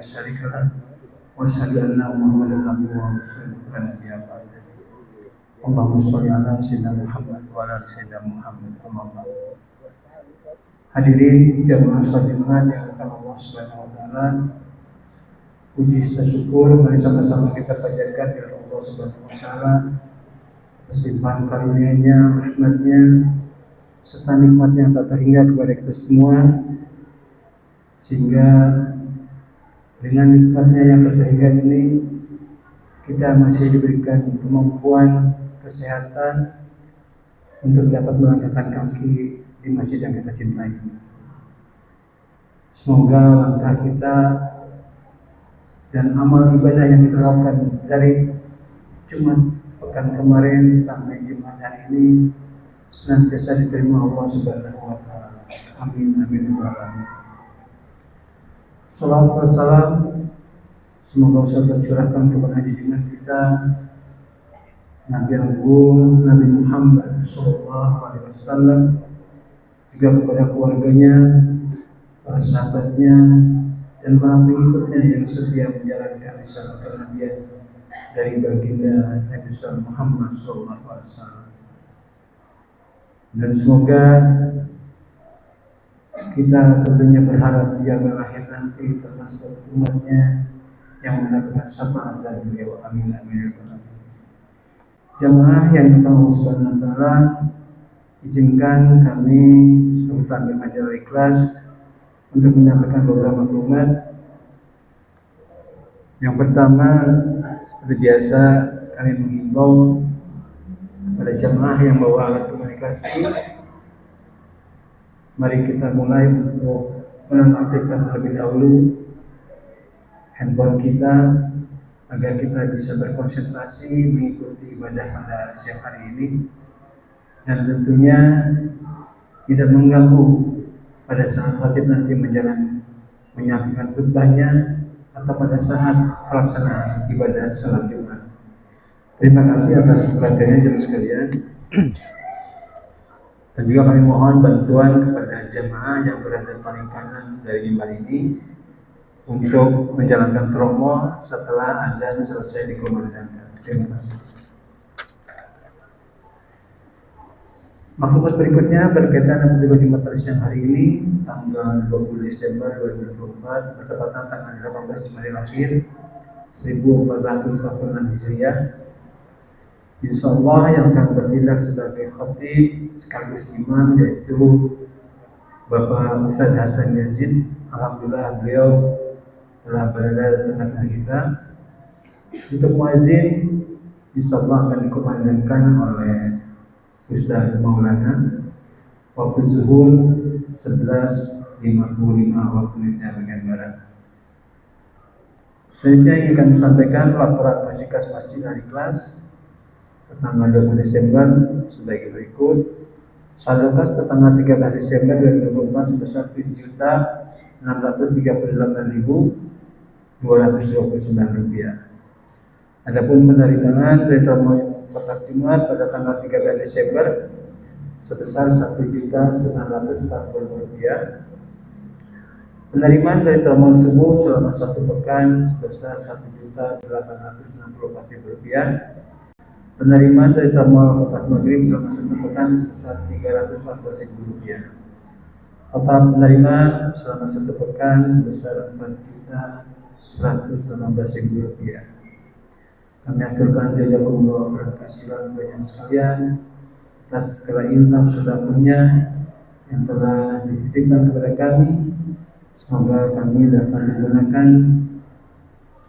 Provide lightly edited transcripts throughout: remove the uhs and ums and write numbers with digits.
لا شريك له وأشهد أن محمدا عبده ورسوله لا نبي بعده. اللهم صل على sayyidina Muhammad wa ala sayyidina Muhammad amma ba'd. Hadirin jamaah salat Jumat yang akan Allah Subhanahu wa taala, puji dan syukur mari sama-sama kita panjatkan kepada Allah Subhanahu wa taala atas limpahan karunia-Nya, rahmat-Nya, serta nikmat yang tak terhingga kepada kita semua, sehingga dengan nikmatnya yang tak terhingga ini kita masih diberikan kemampuan, kesehatan untuk dapat melangkahkan kaki di masjid yang kita cintai. Semoga langkah kita dan amal ibadah yang kita lakukan dari Jumat pekan kemarin sampai Jumat hari ini senantiasa diterima Allah Subhanahu wa taala. Amin amin ya rabbal alamin. Salawat salam semoga tercurahkan kepada junjungan kita Nabi Agung Nabi Muhammad sallallahu alaihi wasallam, juga kepada keluarganya, para sahabatnya, dan para pengikutnya yang setia menjalankan risalah kenabian dari baginda Nabi Muhammad sallallahu alaihi wasallam. Dan semoga kita tentunya berharap dia lahir nanti termasuk umatnya yang mendapatkan syafaat dari beliau. Amin amin ya rabbal alamin. Jamaah yang dimuliakan Allah Subhanahu wa taala, izinkan kami sebagai tampil majalah Ikhlas untuk menyampaikan beberapa maklumat. Yang pertama, seperti biasa kami menghimbau kepada jamaah yang bawa alat komunikasi, mari kita mulai untuk menonaktifkan terlebih dahulu handphone kita agar kita bisa berkonsentrasi mengikuti ibadah pada siang hari ini, dan tentunya tidak mengganggu pada saat khatib nanti menyampaikan khutbahnya atau pada saat pelaksanaan ibadah salat Jumat. Terima kasih atas perhatiannya jemaah sekalian. Dan juga kami mohon bantuan kepada jemaah yang berada paling kanan dari mimbar ini untuk menjalankan tromo setelah azan selesai dikumandangkan. Terima kasih. Maklumat berikutnya berkaitan dengan juga Jumat pada siang hari ini, tanggal 20 Desember 2024, bertepatan tanggal 18 Jumadil Akhir 1446 Hijriah. Insyaallah yang akan bertindak sebagai khatib sekaligus imam yaitu Bapak Ustaz Hasan Yazid. Alhamdulillah beliau telah berada di tengah-tengah kita. Untuk muazin insyaallah akan dikumandangkan oleh Ustaz Maulana. Waktu zuhur 11.55 waktu Indonesia bagian barat. Selanjutnya yang akan disampaikan laporan Persikas Masjid Hari Kelas tanggal 20 Desember sebagai berikut. Saldo kas tanggal 13 Desember 2024 sebesar Rp7.638.229. Adapun penerimaan dari termo kotak Jumat pada tanggal 13 Desember sebesar Rp1.940. Penerimaan dari termo subuh selama 1 pekan sebesar Rp1.864.000. Penerimaan dari termo kotak maghrib selama 1 pekan sebesar Rp314.000. Total penerimaan selama 1 pekan sebesar Rp4.118.000. Kami aturkan jazakumullah khairan kepada sekalian atas segala ilmu sedekahnya yang telah dititipkan kepada kami. Semoga kami dapat menggunakan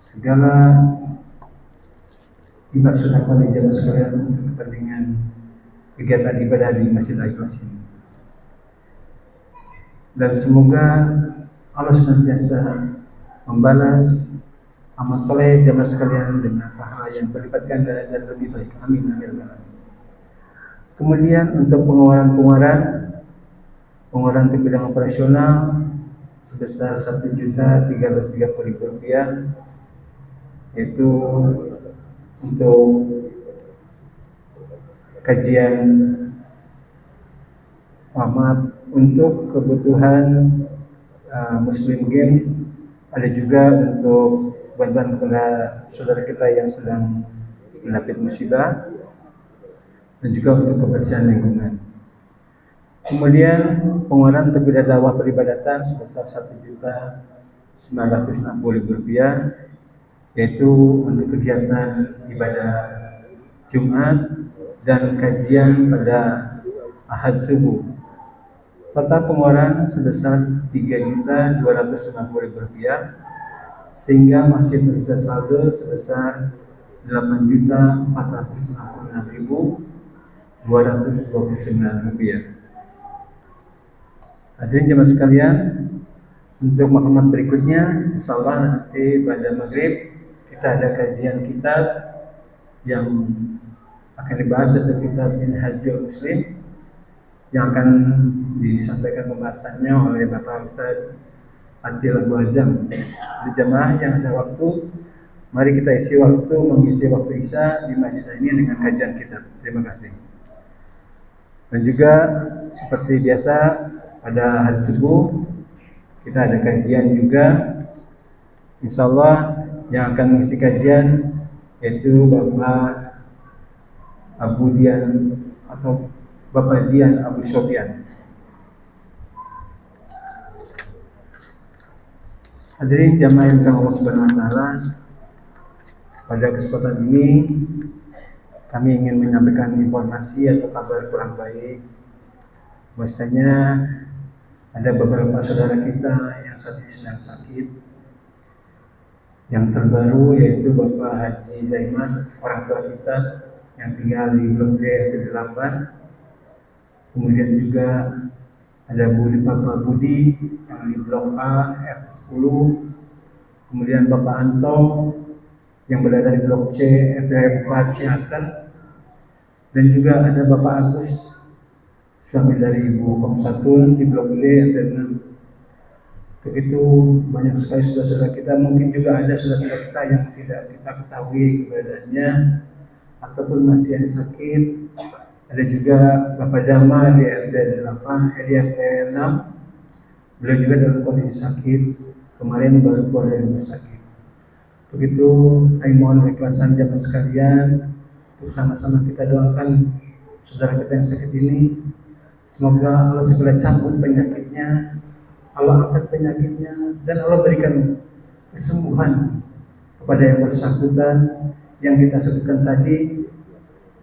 segala ibadah sedekah di jamaah sekalian untuk kepentingan kegiatan ibadah di Masjid Al-Ikhlas ini. Dan semoga Allah senantiasa membalas amal soleh jamaah sekalian dengan pahala yang berlipat ganda dan lebih baik. Amin amin amin. Kemudian untuk pengeluaran untuk bidang operasional sebesar Rp1.330.000, yaitu untuk kajian untuk kebutuhan Muslim Games Ada juga untuk bantuan kepada saudara kita yang sedang mendapat musibah, dan juga untuk kebersihan lingkungan. Kemudian pengeluaran untuk biaya dakwah peribadatan sebesar Rp1.960.000, yaitu untuk kegiatan ibadah Jumat dan kajian pada Ahad subuh. Total pengeluaran sebesar Rp3.250.000, sehingga masih tersisa saldo sebesar Rp8.466.229. Hadirin jemaah sekalian, untuk maklumat berikutnya, insya Allah nanti pada maghrib kita ada kajian kitab yang akan dibahas, yaitu kitab Minhajul Muslim, yang akan disampaikan pembahasannya oleh Bapak Ustadz Acil Abu Azam. Di jemaah yang ada waktu, mari kita mengisi waktu Isya di masjid ini dengan kajian kitab. Terima kasih. Dan juga seperti biasa pada hari subuh kita ada kajian juga, insya Allah yang akan mengisi kajian yaitu Bapak Abu Dian atau Bapak Dian Abu Sofyan. Hadirin jamaah yang dirahmati Allah Subhanahu wa taala, pada kesempatan ini kami ingin menyampaikan informasi atau kabar kurang baik. Bahwasanya ada beberapa saudara kita yang saat ini sedang sakit. Yang terbaru yaitu Bapak Haji Zaiman, orang tua kita yang tinggal di Blok D RT 8. Kemudian juga ada Bapak Budi yang di Blok A RT 10. Kemudian Bapak Anto yang berada di Blok C RT 4 Ciater. Dan juga ada Bapak Agus, suami dari Ibu Komsatun di Blok D RT 6. Untuk itu banyak sekali saudara-saudara kita, mungkin juga ada saudara-saudara kita yang tidak kita ketahui keberadaannya ataupun masih yang sakit. Ada juga Bapak Dama di RT 6. Beliau juga dalam kondisi sakit, kemarin baru keluar dari rumah sakit. Begitu, saya mohon keikhlasan jamaah sekalian untuk sama-sama kita doakan saudara kita yang sakit ini. Semoga Allah segera cabut penyakitnya, Allah angkat penyakitnya, dan Allah berikan kesembuhan kepada yang bersangkutan yang kita sebutkan tadi.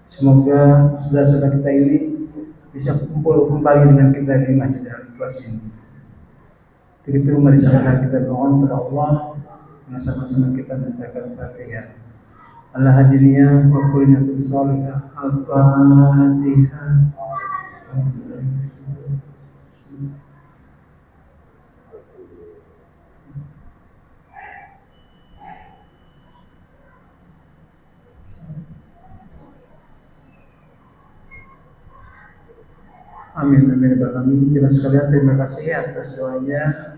Semoga saudara-saudara kita ini bisa kumpul kembali dengan kita di Masjid Al-Ikhlas ini. Begitu, mari sama-sama kita mohon kepada Allah dengan sama-sama kita membacakan Fatihah. Al-Hadiniyah wa kulinatus salihah. Al-Fatihah. Amin, amin, amin. Jemaah sekalian, terima kasih atas doanya.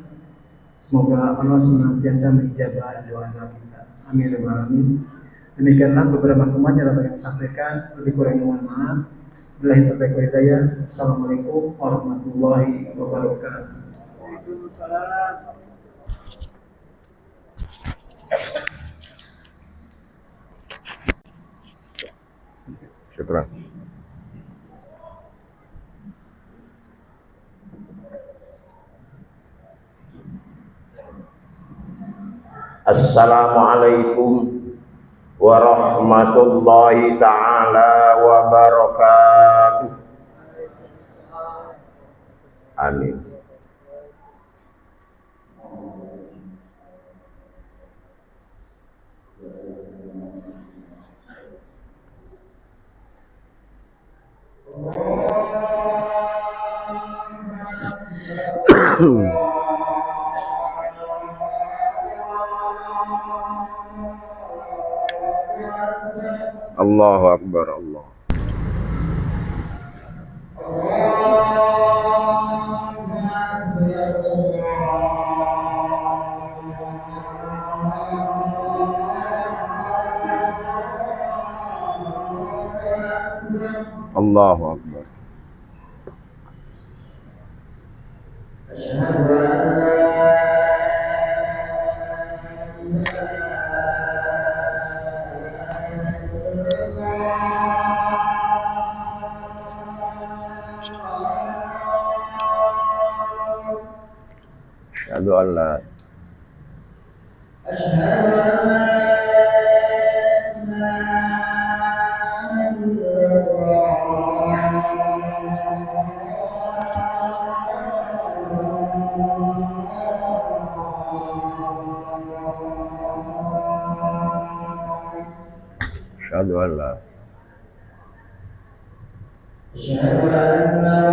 Semoga Allah senantiasa mengijabah doa-doa kita. Amin, amin. Demikianlah beberapa maklumat yang dapat kita sampaikan. Lebih kurangnya mohon maaf. Billahi taufiq wal hidayah. Assalamualaikum warahmatullahi wabarakatuh. Syukran. Assalamualaikum warahmatullahi ta'ala wabarakatuh. Amin. Allahu Akbar, Allah. Allahu Akbar. Asyhadu an la Asyhadu an la asyhadu anna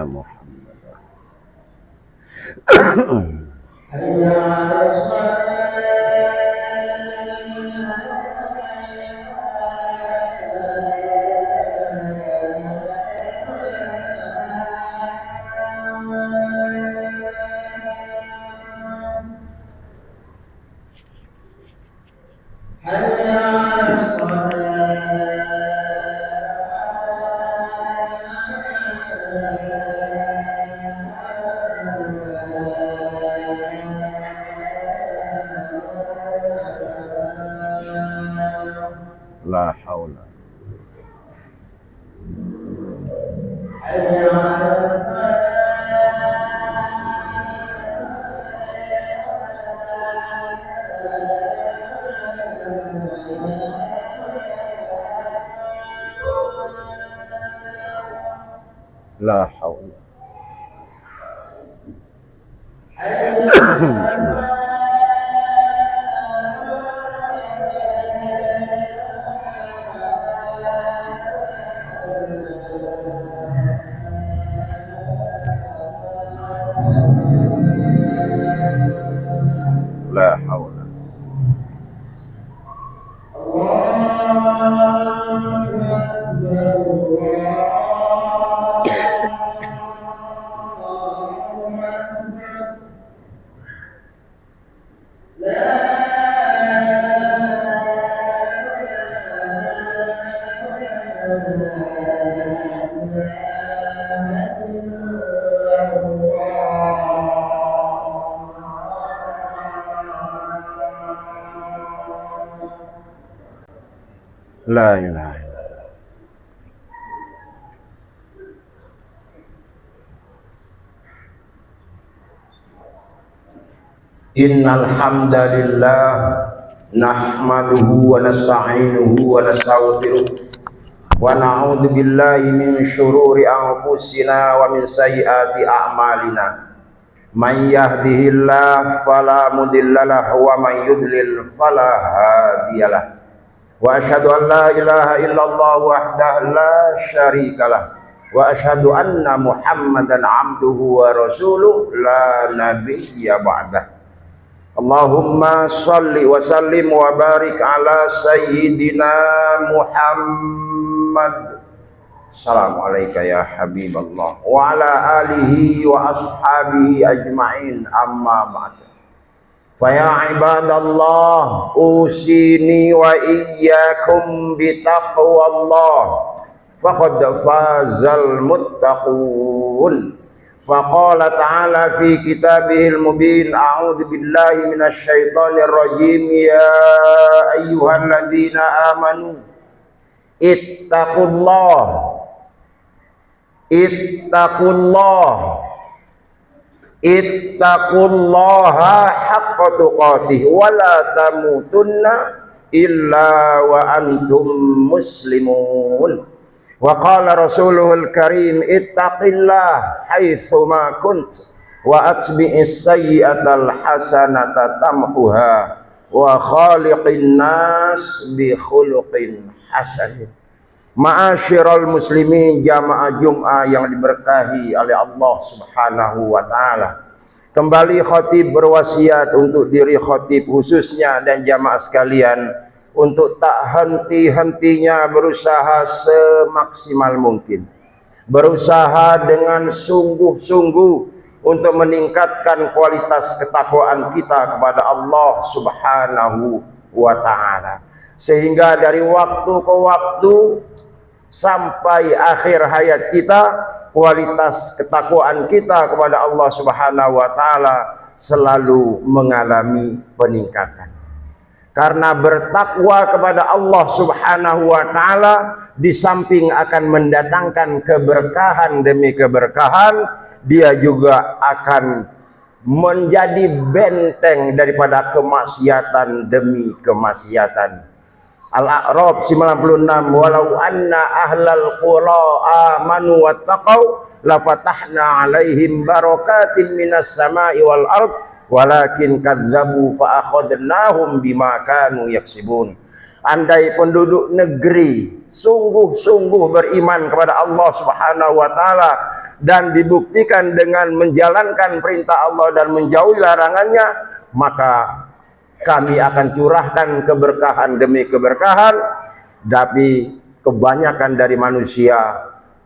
Muhammadan la haula la haula. Bismillah. La haula. La ilaha illallah. Innal hamdalillah nahmaduhu wa nasta'inuhu wa nastaghfiruh wa na'udzu billahi min syururi anfusina wa min sayyiati a'malina. Man yahdihillahu fala mudhillalah wa man yudlil fala hadiyalah. Wa asyhadu an la ilaha illallah wahdahu la syarikalah wa asyhadu anna Muhammadan abduhu wa rasuluh la nabiyya ba'dah. Allahumma shalli wa sallim wa barik ala sayyidina Muhammad. Assalamualaikum ya habiballah wa ala alihi wa ashabihi ajma'in, amma ba'd. Faya ibadallah usini wa iyyakum bitaqwallah faqad fazal muttaqun. Faqala ta'ala fi kitabihil mubin a'udzu billahi minasy syaithanir rajim ya ayyuhalladzina amanu ittaqullah ittaqullaha haqqa tuqatih wa la tamutunna illa wa antum muslimun. Wa qala rasuluhul karim ittaqillah haitsu ma kunt wa atbi'is sayyi'atal hasanata tamhuha wa khaliqin nas bi khuluqin hasan. Ma'asyiral muslimin, jamaah Jum'ah yang diberkahi oleh Allah Subhanahu wa taala. Kembali khatib berwasiat untuk diri khatib khususnya dan jamaah sekalian untuk tak henti-hentinya berusaha semaksimal mungkin. Berusaha dengan sungguh-sungguh untuk meningkatkan kualitas ketakwaan kita kepada Allah Subhanahu wa taala. Sehingga dari waktu ke waktu sampai akhir hayat kita, kualitas ketakwaan kita kepada Allah Subhanahu wa taala selalu mengalami peningkatan. Karena bertakwa kepada Allah Subhanahu wa taala di samping akan mendatangkan keberkahan demi keberkahan, dia juga akan menjadi benteng daripada kemaksiatan demi kemaksiatan. Al-A'raf 96, walau anna ahlal qura amanu wattaqau lafatahna alaihim barakatin minas sama'i wal ard walakin kadzabu fa akhadnahum bima kanu yaksibun. Andai penduduk negeri sungguh-sungguh beriman kepada Allah Subhanahu wa taala dan dibuktikan dengan menjalankan perintah Allah dan menjauhi larangannya, maka kami akan curahkan keberkahan demi keberkahan. Tapi kebanyakan dari manusia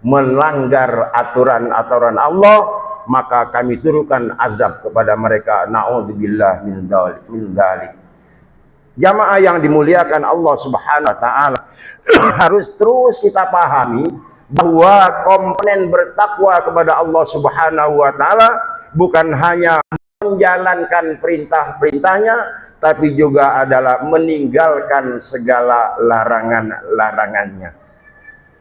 melanggar aturan-aturan Allah, maka kami turunkan azab kepada mereka. Na'udzubillah min dzalik. Jamaah yang dimuliakan Allah Subhanahu wa taala, harus terus kita pahami bahwa komponen bertakwa kepada Allah Subhanahu wa taala bukan hanya menjalankan perintah-perintahnya, tapi juga adalah meninggalkan segala larangan-larangannya.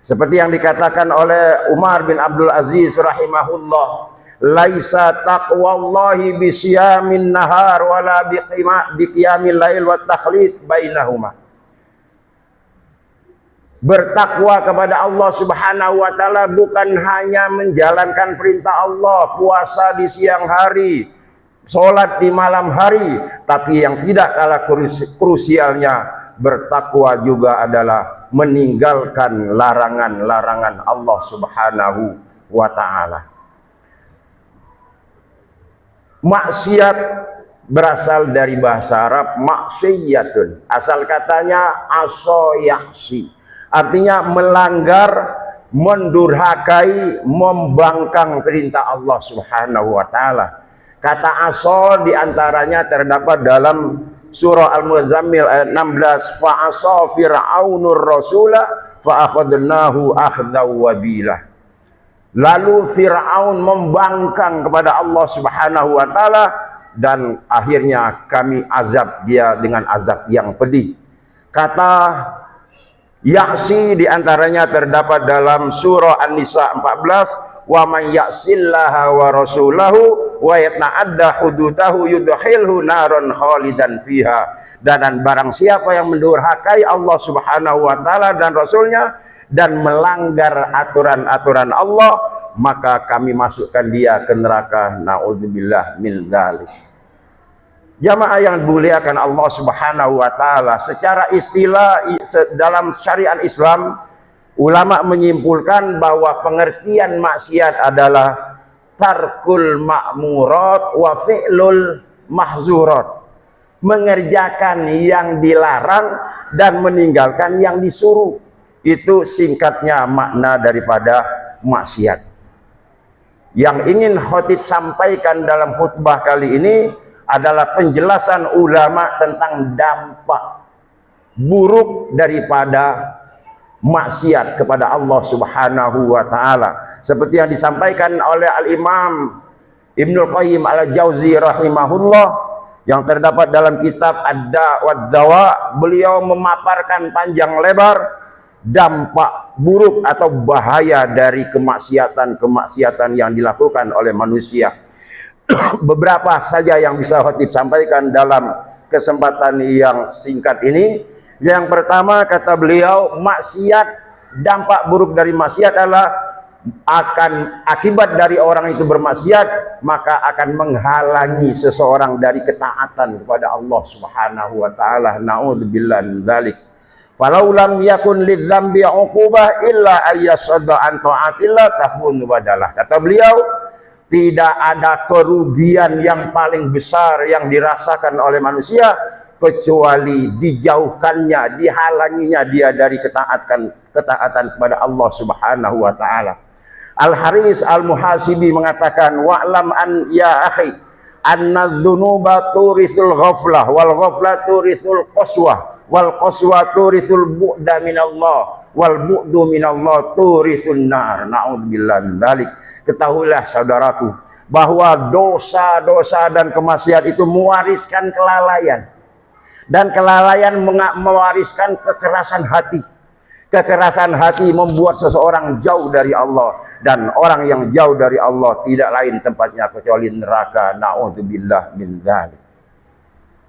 Seperti yang dikatakan oleh Umar bin Abdul Aziz rahimahullah, laisa taqwallahi bisiyamin nahar wala biqiyamil lail wa takhlid bainahuma. Bertakwa kepada Allah Subhanahu wa taala bukan hanya menjalankan perintah Allah, puasa di siang hari, sholat di malam hari, tapi yang tidak kalah krusialnya, bertakwa juga adalah meninggalkan larangan-larangan Allah Subhanahu wa taala. Maksiat berasal dari bahasa Arab maksiyatun. Asal katanya asoyaksi. Artinya melanggar, mendurhakai, membangkang perintah Allah Subhanahu wa taala. Kata aso diantaranya terdapat dalam surah Al-Muzammil ayat 16, fa asa fir'aunur rasula fa akhadnahu akhdaw wabilah. Lalu Fir'aun membangkang kepada Allah Subhanahu wa taala dan akhirnya kami azab dia dengan azab yang pedih. Kata yaksi diantaranya terdapat dalam surah An-Nisa 14, wa may ya'sillaha wa rasulahu wa yata'adda hududahu yudkhilhu naran khalidan fiha. Dan barang siapa yang mendurhakai Allah Subhanahu wa taala dan rasulnya dan melanggar aturan-aturan Allah, maka kami masukkan dia ke neraka. Na'udzubillah min dzalik. Jamaah yang dimuliakan Allah Subhanahu wa taala, secara istilah dalam syariat Islam, ulama menyimpulkan bahwa pengertian maksiat adalah tarkul ma'murat wa fi'lul mahzurat. Mengerjakan yang dilarang dan meninggalkan yang disuruh. Itu singkatnya makna daripada maksiat. Yang ingin khatib sampaikan dalam khutbah kali ini adalah penjelasan ulama tentang dampak buruk daripada maksiat kepada Allah Subhanahu wa taala. Seperti yang disampaikan oleh Al-Imam Ibnul Qayyim Al-Jauzi rahimahullah yang terdapat dalam kitab Ad-Da' wad-Dawa. Beliau memaparkan panjang lebar dampak buruk atau bahaya dari kemaksiatan-kemaksiatan yang dilakukan oleh manusia. Beberapa saja yang bisa khatib sampaikan dalam kesempatan yang singkat ini. Yang pertama, kata beliau, maksiat, dampak buruk dari maksiat adalah akan akibat dari orang itu bermaksiat, maka akan menghalangi seseorang dari ketaatan kepada Allah Subhanahu wa taala. Na'udzubillah min dzalik. Falau lam yakun lidzambi uqubah illa ayyasadda an taatillah tahunu badalah. Kata beliau, tidak ada kerugian yang paling besar yang dirasakan oleh manusia kecuali dijauhkannya, dihalanginya dia dari ketaatan kepada Allah Subhanahu wa taala. Al-Haris Al-Muhasibi mengatakan, wa'lam an ya akhi anna dzunuba turisul ghaflah wal ghaflah turisul qaswah wal qaswah turisul bu'da minallah wal bu'du minallah turisun nar. Na'udzubillah min dzalik. Ketahuilah saudaraku bahwa dosa-dosa dan kemaksiatan itu mewariskan kelalaian, dan kelalaian mewariskan kekerasan hati. Kekerasan hati membuat seseorang jauh dari Allah, dan orang yang jauh dari Allah tidak lain tempatnya kecuali neraka. Na'udzubillah min dzalik.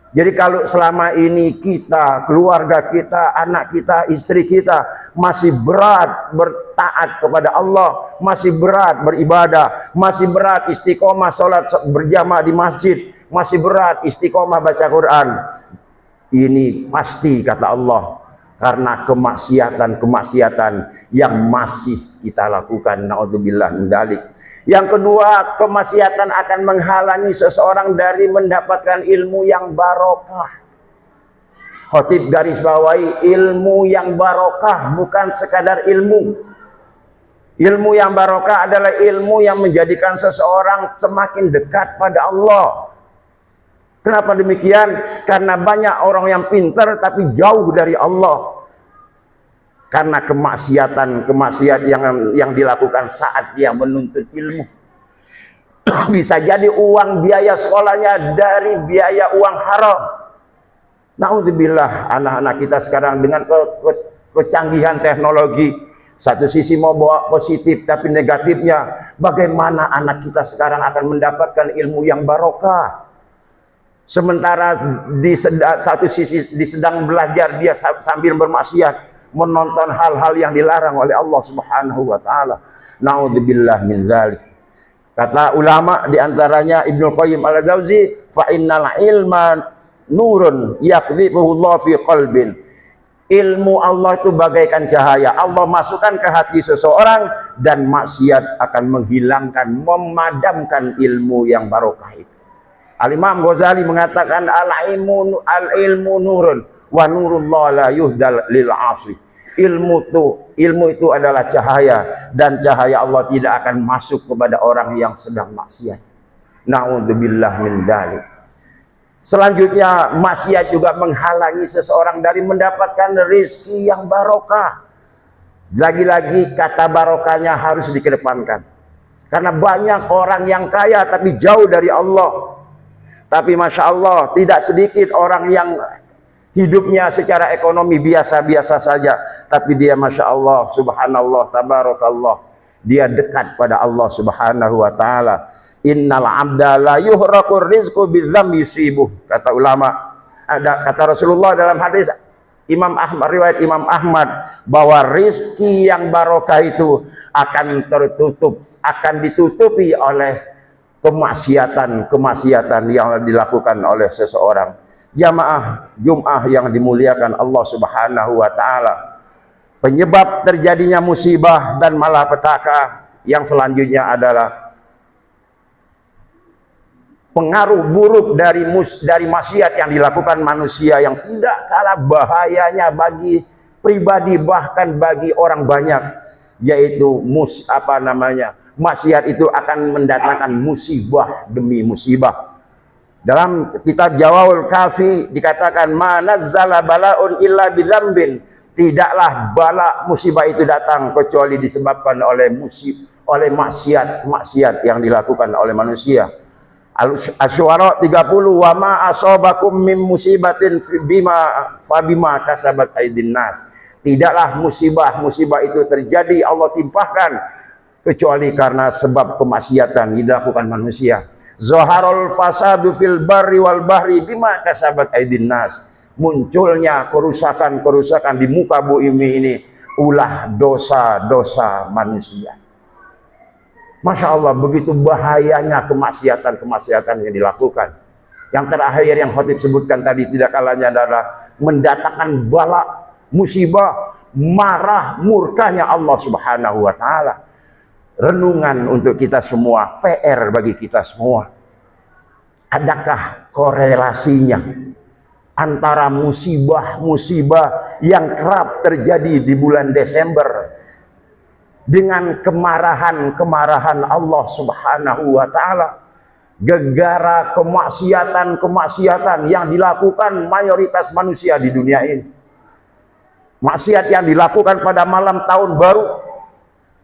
Jadi kalau selama ini kita, keluarga kita, anak kita, istri kita masih berat bertaat kepada Allah, masih berat beribadah, masih berat istiqomah sholat berjamaah di masjid, masih berat istiqomah baca Quran, ini pasti kata Allah karena kemaksiatan yang masih kita lakukan. Na'udzubillah min dzalik. Yang kedua, kemaksiatan akan menghalangi seseorang dari mendapatkan ilmu yang barokah. Khatib garis bawahi, ilmu yang barokah bukan sekadar ilmu. Ilmu yang barokah adalah ilmu yang menjadikan seseorang semakin dekat pada Allah. Kenapa demikian? Karena banyak orang yang pintar tapi jauh dari Allah. Karena kemaksiatan yang dilakukan saat dia menuntut ilmu. Bisa jadi uang biaya sekolahnya dari biaya uang haram. Na'udzubillah, anak-anak kita sekarang dengan kecanggihan teknologi, satu sisi mau bawa positif tapi negatifnya, bagaimana anak kita sekarang akan mendapatkan ilmu yang barokah? Sementara di satu sisi sedang belajar, dia sambil bermaksiat, menonton hal-hal yang dilarang oleh Allah Subhanahu wa taala. Na'udzubillah min dzalik. Kata ulama diantaranya Ibnu Qayyim Al-Jauzi, fa innal ilma nurun yaqdhifuhu Allah fi qalbin. Ilmu Allah itu bagaikan cahaya. Allah masukkan ke hati seseorang dan maksiat akan menghilangkan, memadamkan ilmu yang barokah itu. Al-Imam Ghazali mengatakan al-ilmu nurun wa nurullah la yuhdal lil 'asi. Ilmu itu adalah cahaya, dan cahaya Allah tidak akan masuk kepada orang yang sedang maksiat. Na'udzubillah min dzalik. Selanjutnya, maksiat juga menghalangi seseorang dari mendapatkan rezeki yang barokah. Lagi-lagi kata barokahnya harus dikedepankan. Karena banyak orang yang kaya tapi jauh dari Allah. Tapi Masya Allah, tidak sedikit orang yang hidupnya secara ekonomi biasa-biasa saja, tapi dia Masya Allah, Subhanallah, Tabarakallah, dia dekat pada Allah Subhanahu wa ta'ala. Innal abda la yuhraqur rizqu bidzammi yusibuh. Kata ulama, kata Rasulullah dalam hadis Imam Ahmad, riwayat Imam Ahmad, bahwa rizki yang barokah itu akan tertutup, akan ditutupi oleh kemaksiatan yang dilakukan oleh seseorang. Jamaah Jum'ah yang dimuliakan Allah Subhanahu wa ta'ala, penyebab terjadinya musibah dan malapetaka yang selanjutnya adalah pengaruh buruk dari maksiat yang dilakukan manusia, yang tidak kalah bahayanya bagi pribadi bahkan bagi orang banyak, yaitu maksiat itu akan mendatangkan musibah demi musibah. Dalam kitab Jawahul Kafi dikatakan, manazzala bala'un illa bidzambin. Tidaklah bala musibah itu datang kecuali disebabkan oleh maksiat yang dilakukan oleh manusia. Asy-Syu'ara 30, wa ma asabakum min musibatin fabima kasabat aydin nas. Tidaklah musibah itu terjadi, Allah timpahkan, kecuali karena sebab kemaksiatan yang dilakukan manusia. Zaharul fasadu fil barri wal bahri bima kasabat aydin nas. Munculnya kerusakan di muka bumi ini ulah dosa-dosa manusia. Masya Allah, begitu bahayanya kemaksiatan yang dilakukan. Yang terakhir yang Khatib sebutkan tadi tidak kalahnya adalah mendatangkan bala musibah, marah, murkanya Allah Subhanahu wa taala. Renungan untuk kita semua, PR bagi kita semua. Adakah korelasinya antara musibah-musibah yang kerap terjadi di bulan Desember dengan kemarahan-kemarahan Allah Subhanahu wa taala? Gegara kemaksiatan-kemaksiatan yang dilakukan mayoritas manusia di dunia ini. Maksiat yang dilakukan pada malam tahun baru,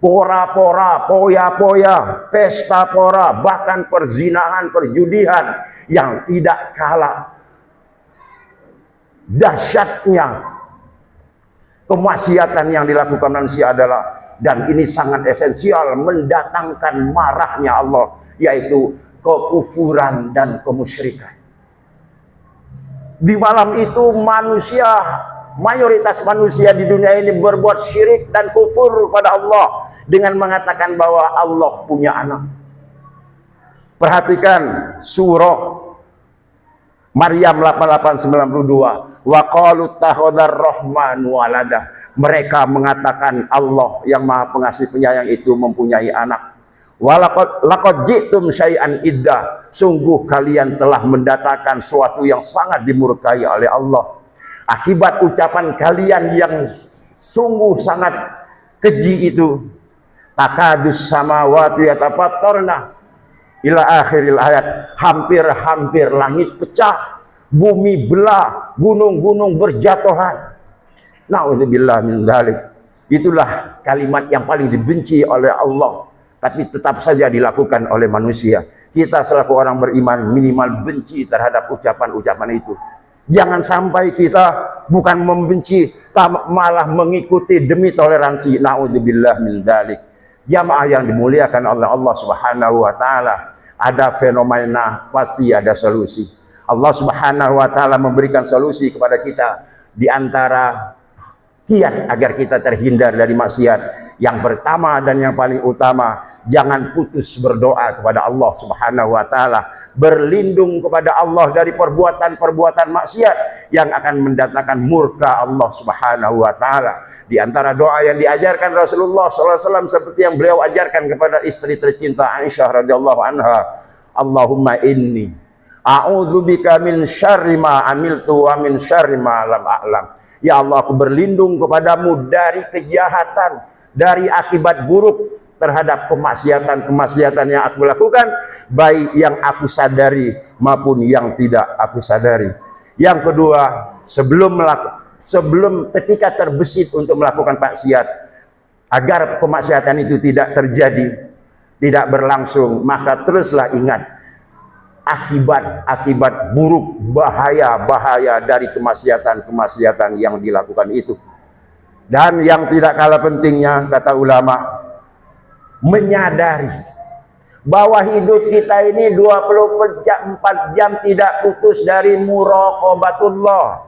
pora-pora, poya-poya, pesta pora, bahkan perzinahan, perjudian yang tidak kalah dahsyatnya kemaksiatan yang dilakukan manusia adalah, dan ini sangat esensial, mendatangkan marahnya Allah, yaitu kekufuran dan kemusyrikan. Di malam itu manusia, mayoritas manusia di dunia ini berbuat syirik dan kufur pada Allah dengan mengatakan bahwa Allah punya anak. Perhatikan surah Maryam 88:92. Wa qalu takhadar rahmanu walada. Mereka mengatakan Allah yang Maha Pengasih Penyayang itu mempunyai anak. Walaqad ji'tum syai'an iddah. Sungguh kalian telah mendatangkan suatu yang sangat dimurkai oleh Allah. Akibat ucapan kalian yang sungguh sangat keji itu, takadus samawati yatafattarna ila akhiril ayat. Hampir-hampir langit pecah, bumi belah, gunung-gunung berjatuhan. Na'udzubillah min dzalik. Itulah kalimat yang paling dibenci oleh Allah, tapi tetap saja dilakukan oleh manusia. Kita selaku orang beriman minimal benci terhadap ucapan-ucapan itu. Jangan sampai kita bukan membenci, malah mengikuti demi toleransi. Na'udzubillah min dzalik. Jamaah yang dimuliakan oleh Allah Subhanahu wa taala, ada fenomena, pasti ada solusi. Allah Subhanahu wa taala memberikan solusi kepada kita di antara kiat agar kita terhindar dari maksiat. Yang pertama dan yang paling utama, jangan putus berdoa kepada Allah Subhanahu wa taala, berlindung kepada Allah dari perbuatan-perbuatan maksiat yang akan mendatangkan murka Allah Subhanahu wa taala. Di antara doa yang diajarkan Rasulullah SAW seperti yang beliau ajarkan kepada istri tercinta Aisyah radhiyallahu anha, Allahumma inni a'udzubika min syarri ma amiltu wa min syarri ma lam a'lam. Ya Allah, aku berlindung kepadamu dari kejahatan, dari akibat buruk terhadap kemaksiatan-kemaksiatan yang aku lakukan, baik yang aku sadari maupun yang tidak aku sadari. Yang kedua, sebelum ketika terbesit untuk melakukan maksiat, agar kemaksiatan itu tidak terjadi, tidak berlangsung, maka teruslah ingat akibat buruk, bahaya dari kemaksiatan yang dilakukan itu. Dan yang tidak kalah pentingnya, kata ulama, menyadari bahwa hidup kita ini 24 jam tidak putus dari muraqabatullah.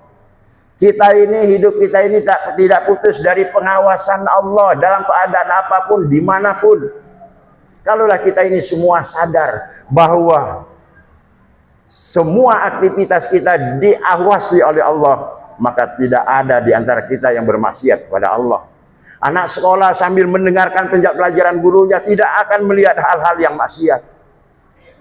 Hidup kita ini tidak putus dari pengawasan Allah dalam keadaan apapun, dimanapun. Kalaulah kita ini semua sadar bahwa semua aktivitas kita diawasi oleh Allah, maka tidak ada di antara kita yang bermaksiat kepada Allah. Anak sekolah sambil mendengarkan pelajaran gurunya tidak akan melihat hal-hal yang maksiat.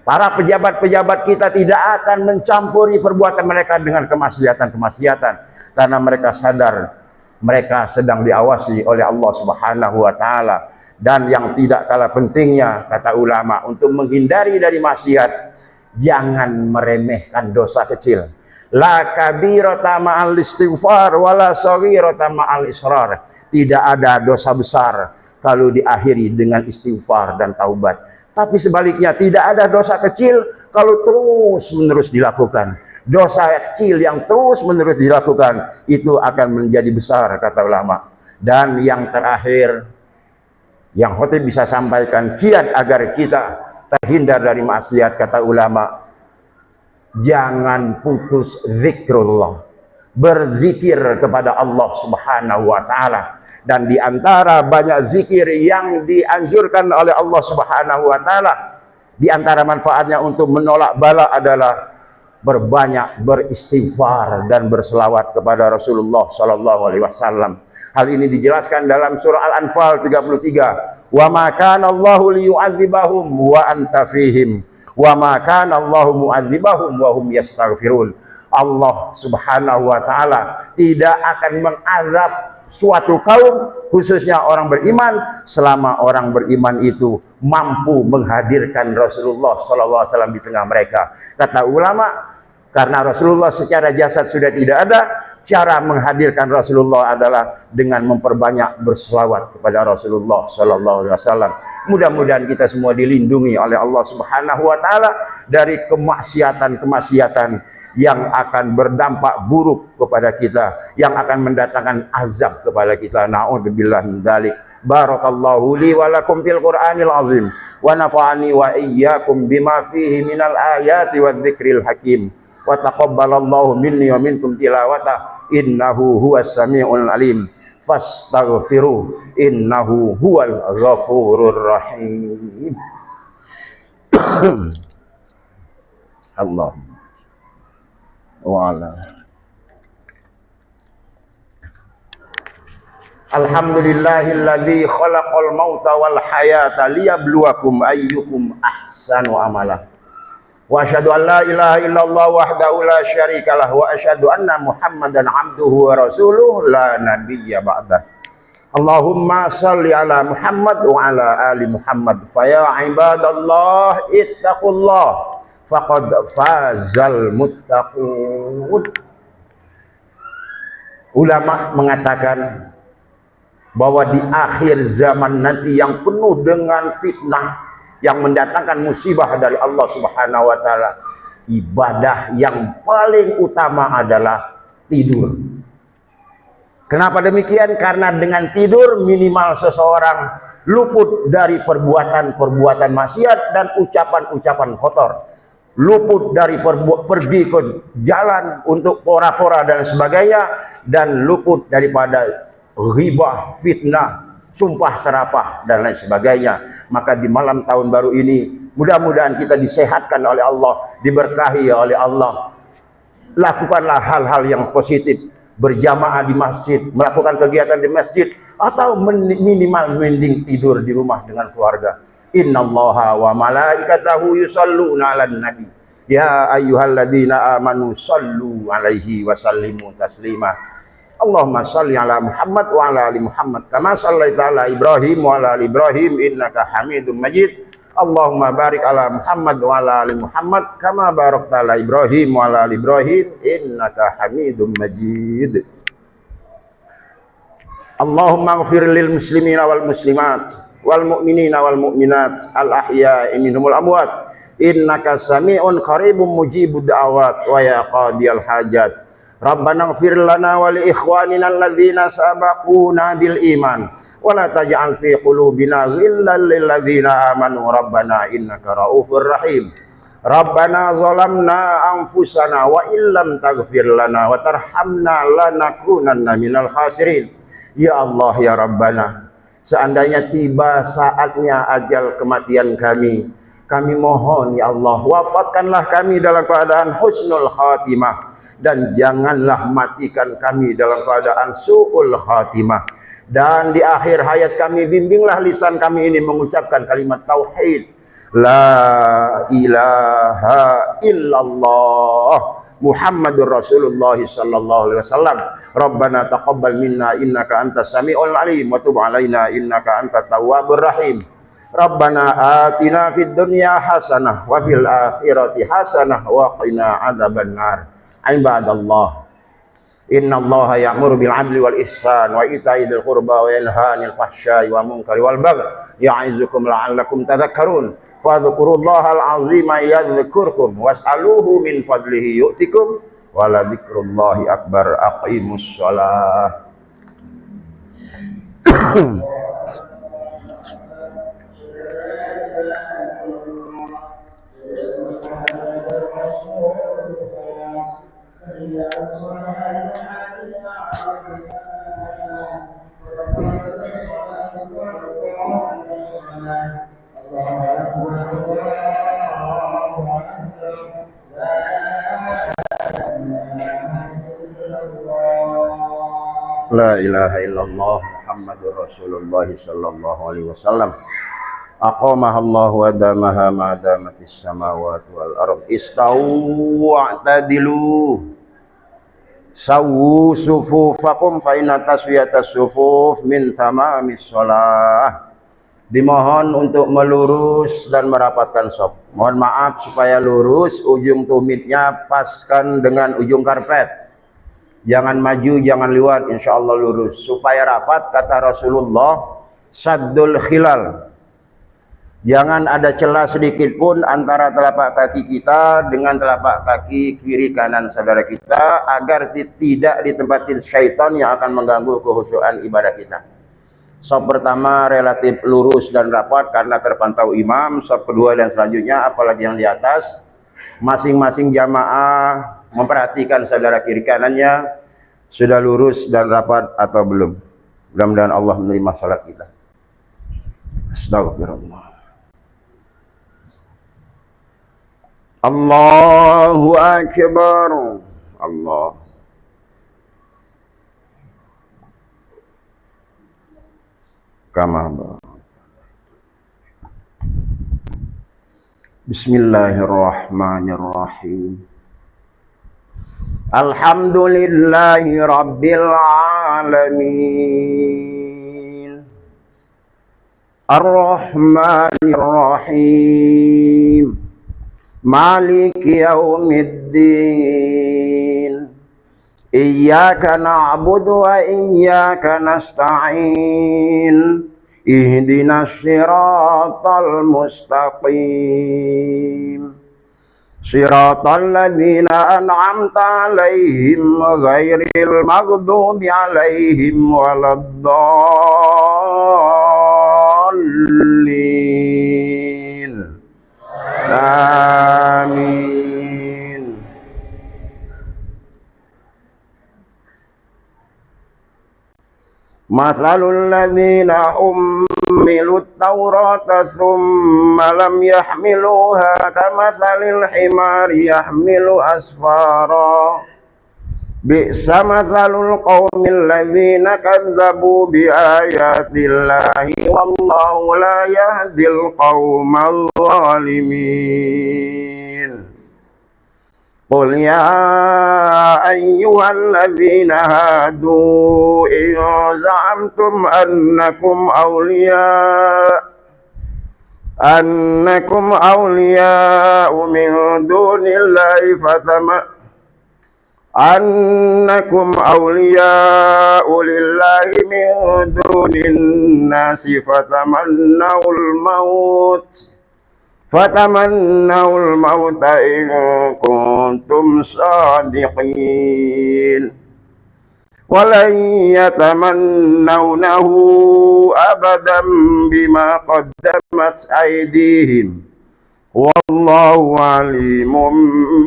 Para pejabat-pejabat kita tidak akan mencampuri perbuatan mereka dengan kemaksiatan-kemaksiatan, karena mereka sadar mereka sedang diawasi oleh Allah Subhanahu wa taala. Dan yang tidak kalah pentingnya, kata ulama, untuk menghindari dari maksiat, jangan meremehkan dosa kecil. La kabirata ma'al istighfar wala saghirata ma'al israr. Tidak ada dosa besar kalau diakhiri dengan istighfar dan taubat. Tapi sebaliknya, tidak ada dosa kecil kalau terus-menerus dilakukan. Dosa kecil yang terus-menerus dilakukan itu akan menjadi besar, kata ulama. Dan yang terakhir, yang khotib bisa sampaikan kiat agar kita terhindar dari maksiat, kata ulama, jangan putus zikrullah, berzikir kepada Allah Subhanahu wa taala. Dan di antara banyak zikir yang dianjurkan oleh Allah Subhanahu wa taala, di antara manfaatnya untuk menolak bala adalah berbanyak beristighfar dan berselawat kepada Rasulullah sallallahu alaihi wasallam. Hal ini dijelaskan dalam surah Al-Anfal 33. Wa ma kana Allahu liyu'adzibahum wa anta fihim wa ma kana Allahu mu'adzibahum wa hum yastaghfirun. Allah Subhanahu wa taala tidak akan mengazab suatu kaum, khususnya orang beriman, selama orang beriman itu mampu menghadirkan Rasulullah sallallahu alaihi wasallam di tengah mereka. Kata ulama, karena Rasulullah secara jasad sudah tidak ada, cara menghadirkan Rasulullah adalah dengan memperbanyak berselawat kepada Rasulullah sallallahu alaihi wasallam. Mudah-mudahan kita semua dilindungi oleh Allah Subhanahu wa taala dari kemaksiatan-kemaksiatan yang akan berdampak buruk kepada kita, yang akan mendatangkan azab kepada kita. Na'udzubillah min dzalik. Barakallahu li wa lakum fil Qur'anil azim wa nafa'ani wa iyyakum bima fihi minal ayati wadh-dzikril hakim. Wa taqabbalallahu minni wa minkum tilawata innahu huwas samiul alim. Fastaghfiru innahu huwal ghafurur rahim. Allah wa'ala. Alhamdulillahilladzi khalaqal mauta wal hayata liyabluwakum ayyukum ahsanu amala. Wa asyhadu an la ilaha illallah wahdahu la syarikalah wa asyhadu anna Muhammadan abduhu wa rasuluhu la nabiyya ba'dah. Allahumma shalli ala Muhammad wa ala ali Muhammad. Fa ya ibadallah ittaqullah faqad fazal muttaqun. Ulama mengatakan bahwa di akhir zaman nanti yang penuh dengan fitnah, yang mendatangkan musibah dari Allah Subhanahu wa taala, ibadah yang paling utama adalah tidur. Kenapa demikian? Karena dengan tidur minimal seseorang luput dari perbuatan-perbuatan maksiat dan ucapan-ucapan kotor. Luput dari pergi ke jalan untuk pora-pora dan sebagainya, dan luput daripada ghibah, fitnah, sumpah serapah dan lain sebagainya. Maka di malam tahun baru ini mudah-mudahan kita disehatkan oleh Allah, diberkahi oleh Allah. Lakukanlah hal-hal yang positif, berjamaah di masjid, melakukan kegiatan di masjid, atau minimal mending tidur di rumah dengan keluarga. Innallaha wa malaikatahu yusholluna 'alan nabi ya ayyuhalladzina amanu shallu 'alaihi wa sallimu taslima. Allahumma shalli 'ala Muhammad wa 'ala ali Muhammad kama shallaita 'ala Ibrahim wa 'ala ali Ibrahim innaka Hamidum Majid. Allahumma barik 'ala Muhammad wa 'ala ali Muhammad kama barakta 'ala Ibrahim wa 'ala ali Ibrahim innaka Hamidum Majid. Allahumma ighfir lil muslimina wal muslimat wal mu'minina wal mu'minat al ahya'i minhumul amwat innaka sami'un qaribun mujibud da'awat wa ya qadiyal hajat. Rabbana ighfir lana wa li ikhwanina alladzina sabaquna bil iman wa la taj'al fi qulubina ghillan lil ladzina amanu rabbana innaka raufur rahim. Rabbana zalamna anfusana wa illam taghfir lana wa tarhamna lanakunanna minal khasirin. Ya Allah ya Rabbana, seandainya tiba saatnya ajal kematian kami, kami mohon ya Allah, wafatkanlah kami dalam keadaan husnul khatimah, dan janganlah matikan kami dalam keadaan su'ul khatimah. Dan di akhir hayat kami, bimbinglah lisan kami ini mengucapkan kalimat tauhid, la ilaha illallah Muhammadur Rasulullah sallallahu alaihi wasallam. Rabbana taqabbal minna innaka antas samiul alim wa tub alaina innaka antat tawwabur rahim. Rabbana atina fid dunya hasanah wa fil akhirati hasanah wa qina adzabannar. Ibadallah, innallaha ya'muru bil 'adli wal ihsan wa ita'i dzil qurba wa yanha 'anil fahsya'i wal munkari wal baghi ya'izukum la'allakum tadhakkarun. Fadhkurullahal 'azima yadhkurkum was'aluhu min fadlihi yu'tikum wa la dzikrullahi akbar. Aqimus shalah. La ilaha illallah Muhammadur Rasulullah sallallahu alaihi wasallam. Aqamahallahu wa damaha ma damatis samawati wal ard. Istau wa'tadilu. Sawu sufufakum fa inna taswiyatas sufuf min tamamis shalah. Dimohon untuk melurus dan merapatkan saf. Mohon maaf supaya lurus, ujung tumitnya paskan dengan ujung karpet. Jangan maju, jangan lewat, insya Allah lurus. Supaya rapat, kata Rasulullah, saddul khilal. Jangan ada celah sedikit pun antara telapak kaki kita dengan telapak kaki kiri kanan saudara kita, agar tidak ditempatin syaitan yang akan mengganggu kekhusyuan ibadah kita. Saf pertama relatif lurus dan rapat karena terpantau imam. Saf kedua dan selanjutnya, apalagi yang di atas, masing-masing jamaah memperhatikan saudara kiri kanannya sudah lurus dan rapat atau belum. Mudah-mudahan Allah menerima salat kita. Astagfirullah. Allahu akbar. Allah. Kama. Bismillahirrahmanirrahim. Alhamdulillahi rabbil alamin. Ar-Rahmanir Rahim. Maliki yaumiddin. Iyyaka na'budu wa iyyaka nasta'in. Ihdinas siratal mustaqim. Siratal ladzina an'amta 'alaihim ghairil maghdubi 'alaihim waladdallin. Amin. Mathalul ladzina hummilut tawrata thumma lam yahmiluha kamathalil himari yahmilu asfara. Bi'sa mathalul qaumil ladzina kadzabu biayatillahi wallahu la yahdil qaumal zalimin. Qul ya ayyuhalladzina hadu in za'amtum annakum awliya'u min dunillahi annakum awliya'u lillahi min dunin nasi fatamannawul mauta in kuntum sadiqin. Walan yatamannawnahu abadan bima qaddamat aydihim. Wallahu alimun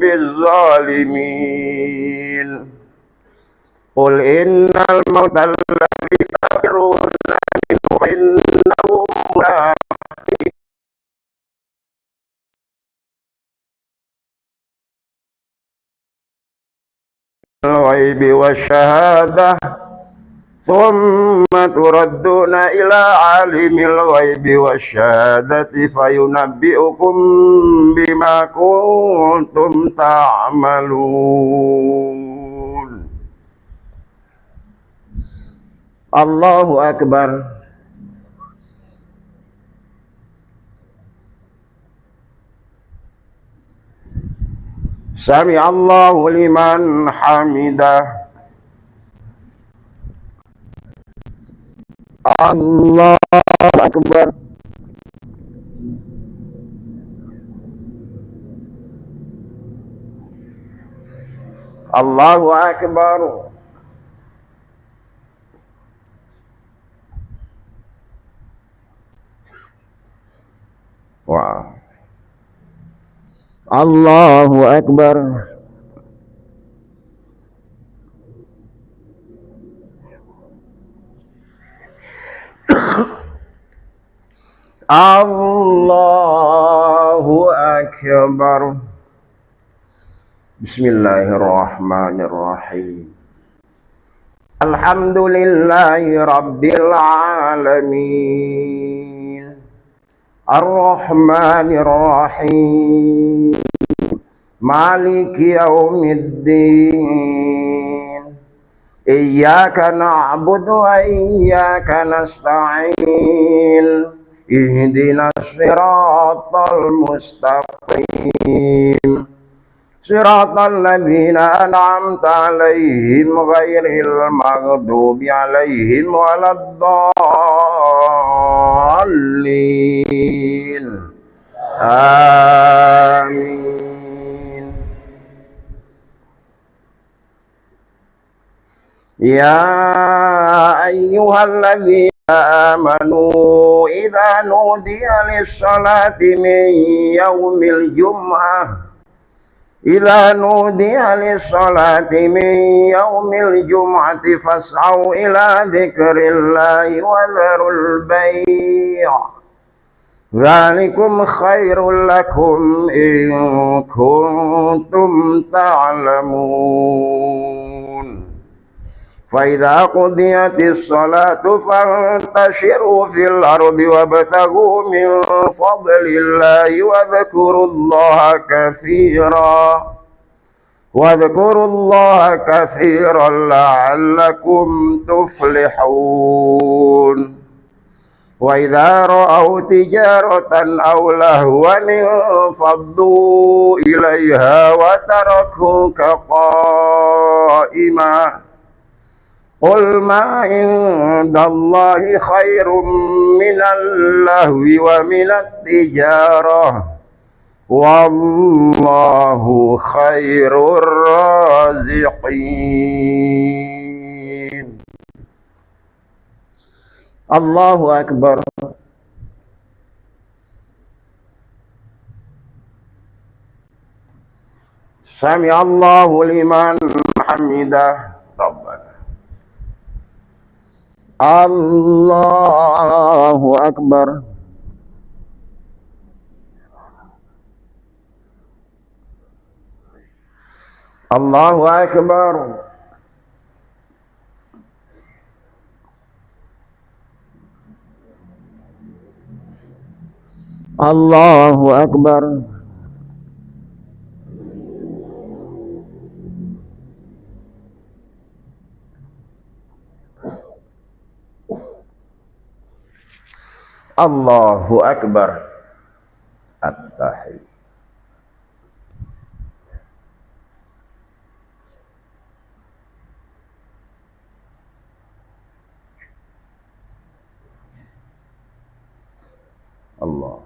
bizzalimin. Qul innal mauta alladzi tafirruna minhu innahu mulaqikum al-ghaibi wasyahadah thumma turadduna ila alimil ghaibi wasyahadati fayunabbi'ukum bima kuntum ta'malun. Allahu akbar. Sami Allahu liman hamidah. Allahu akbar. Allahu akbar. Wow. Allahu akbar. Allahu akbar. Bismillahirrahmanirrahim. Alhamdulillahi Rabbil Alamin, Ar-Rahmanir Rahim, Maliki Yaumiddin, Iyyaka na'budu wa iyyaka nasta'in, Ihdinas siratal mustaqim, Siratal ladzina an'amta 'alaihim ghairil maghdubi 'alaihim waladdallin. Amin. Ya ayyuhalladzina amanu idza nudiya lis-salati min yaumil jum'ah Idza nudiya lis-salati min yaumil jum'ati fas'au ila dzikrillahi wa dzarul bai'. Dzalikum khairul lakum in kuntum ta'lamun. Fa idza qudiyatis salatu fantashiru fil ardi wabtaghu min fadlillahi wa dzkurullaha katsiran la'allakum tuflihun. Wa idza ra'aw tijaratan aw lahwan faddu ilaiha wa tarakuka qa'ima. Qul ma indallahi khairum minal lahwi wa minat tijarah, wallahu khairur raziqin. Allahu Akbar. Sami Allahu liman hamidah. Rabbana. Allahu Akbar. Allahu Akbar. Allahu Akbar. Allahu Akbar. At-tahiyya. Allah.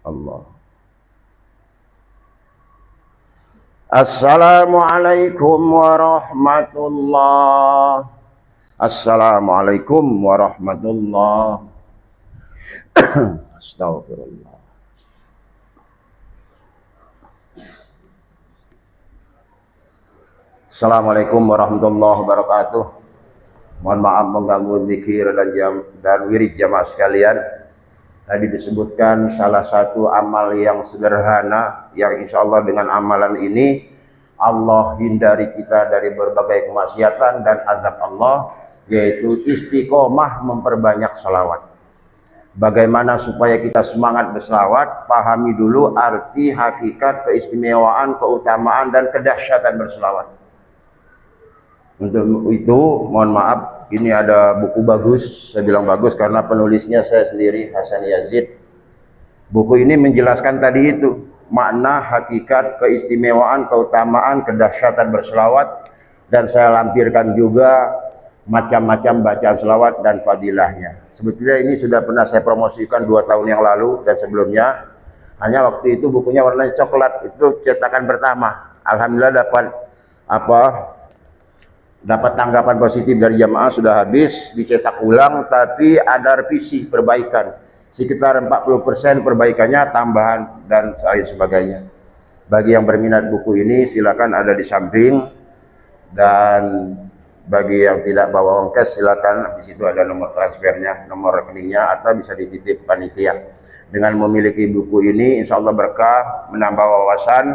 Allah. Assalamualaikum warahmatullah. Assalamualaikum warahmatullah. Astagfirullah. Assalamualaikum warahmatullahi wabarakatuh. Mohon maaf mengganggu zikir dan wirid jamaah sekalian. Tadi disebutkan salah satu amal yang sederhana yang insya Allah dengan amalan ini Allah hindari kita dari berbagai kemaksiatan dan azab Allah, yaitu istiqomah memperbanyak salawat. Bagaimana supaya kita semangat berselawat? Pahami dulu arti, hakikat, keistimewaan, keutamaan dan kedahsyatan berselawat. Untuk itu mohon maaf, ini ada buku bagus. Saya bilang bagus karena penulisnya saya sendiri, Hasan Yazid. Buku ini menjelaskan tadi itu makna, hakikat, keistimewaan, keutamaan, kedahsyatan berselawat, dan saya lampirkan juga macam-macam bacaan selawat dan fadilahnya. Sebetulnya ini sudah pernah saya promosikan 2 tahun yang lalu dan sebelumnya. Hanya waktu itu bukunya warnanya coklat, itu cetakan pertama. Alhamdulillah dapat tanggapan positif dari jamaah, sudah habis dicetak ulang, tapi ada revisi perbaikan sekitar 40% perbaikannya, tambahan dan lain sebagainya. Bagi yang berminat buku ini silakan, ada di samping, dan Bagi yang tidak bawa ongkes silakan, di situ ada nomor transfernya, nomor rekeningnya, atau bisa dititip panitia. Dengan memiliki buku ini insya Allah berkah, menambah wawasan,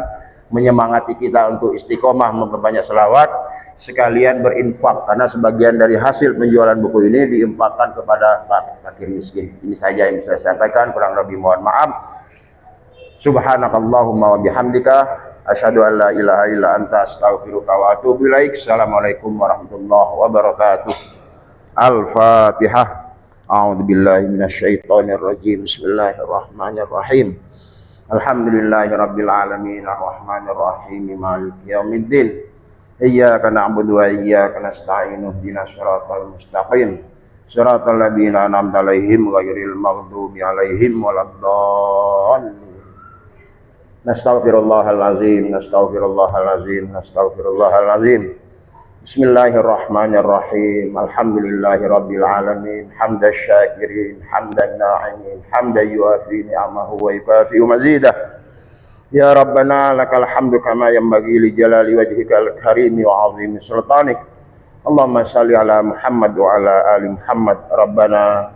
menyemangati kita untuk istiqomah memperbanyak selawat, sekalian berinfak, karena sebagian dari hasil penjualan buku ini diinfakkan kepada fakir miskin. Ini saja yang bisa saya sampaikan, kurang lebih mohon maaf. Subhanakallahumma wa bihamdika asyhadu an la ilaha illa anta astaghfiruka wa atubu ilaik. Assalamualaikum warahmatullahi wabarakatuh. Al-Fatihah. A'udzu billahi minasyaitonir rajim. Bismillahirrahmanirrahim. Alhamdulillahirabbil alamin arrahmanir rahim maliki yaumiddin. Iyyaka na'budu wa iyyaka nasta'in ihdinas siratal mustaqim. Siratal ladzina an'amta 'alaihim ghairil maghdubi 'alaihim waladdallin. Nastaghfirullahalazim, nastaghfirullahalazim, nastaghfirullahalazim. Bismillahirrahmanirrahim. Alhamdulillahirabbil alamin, hamdasy syakirin, hamdan na'imin, hamdan yuafi ni'amahu wa yukafi mazidah. Ya Rabbana lakal hamdu kama yanbaghi li jalali wajhikal karimi wa 'azimi sultanik. Allahumma shalli ala Muhammad wa ala ali Muhammad. Rabbana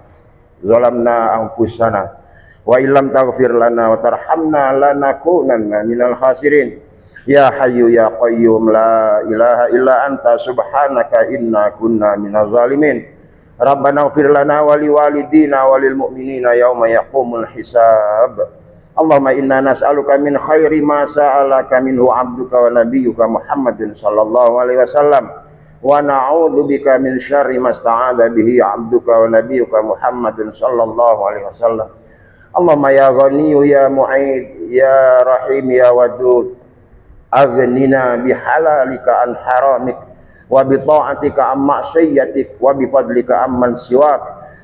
zalamna anfusana wa illam taghfir lana wa tarhamna lanakunanna minal khasirin. Ya Hayyu ya Qayyum la ilaha illa anta subhanaka inna kunna minaz zalimin. Rabbana ighfir lana wa liwalidina wa lil mu'minina yauma yaqumul hisab. Allahumma inna nas'aluka min khairi ma sa'alaka minhu 'abduka wa nabiyyuka Muhammadin sallallahu alaihi wasallam wa na'udzubika min syarri ma sta'adza bihi 'abduka wa nabiyyuka Muhammadin sallallahu alaihi wasallam. Allahumma ya Ghaniyyu ya Mu'id ya Rahim ya Wadud aghnina bihalalika an haramik wa bi ta'atika an ma'siyatik wa bi fadlika amman siwak.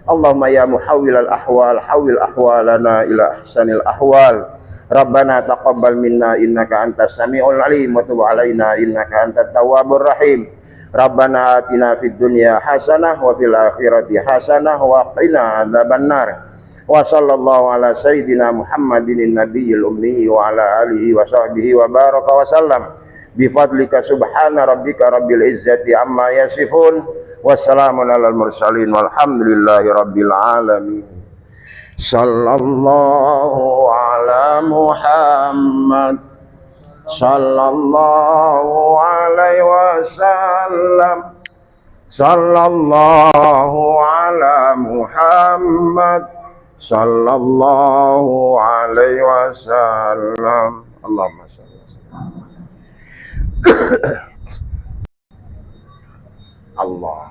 Allahumma ya muhawwilal ahwal hawwil ahwalana ila ahsanil ahwal. Rabbana taqabbal minna innaka antas samiul alim wa tub alaina innaka antat tawwabur rahim. Rabbana atina fid dunya hasanah wa fil akhirati hasanah wa qina adzabannar. Wa sallallahu ala sayyidina Muhammadin nabiyil ummi wa ala alihi wa sahbihi wa baraka wa sallam. Bi fadlika subhana rabbika rabbil izzati amma yasifun. Wassalamun alal mursalin walhamdulillahi rabbil alamin. Sallallahu ala Muhammad sallallahu alaihi wasallam. Sallallahu ala Muhammad sallallahu alaihi wasallam. Allahumma shalli Allah.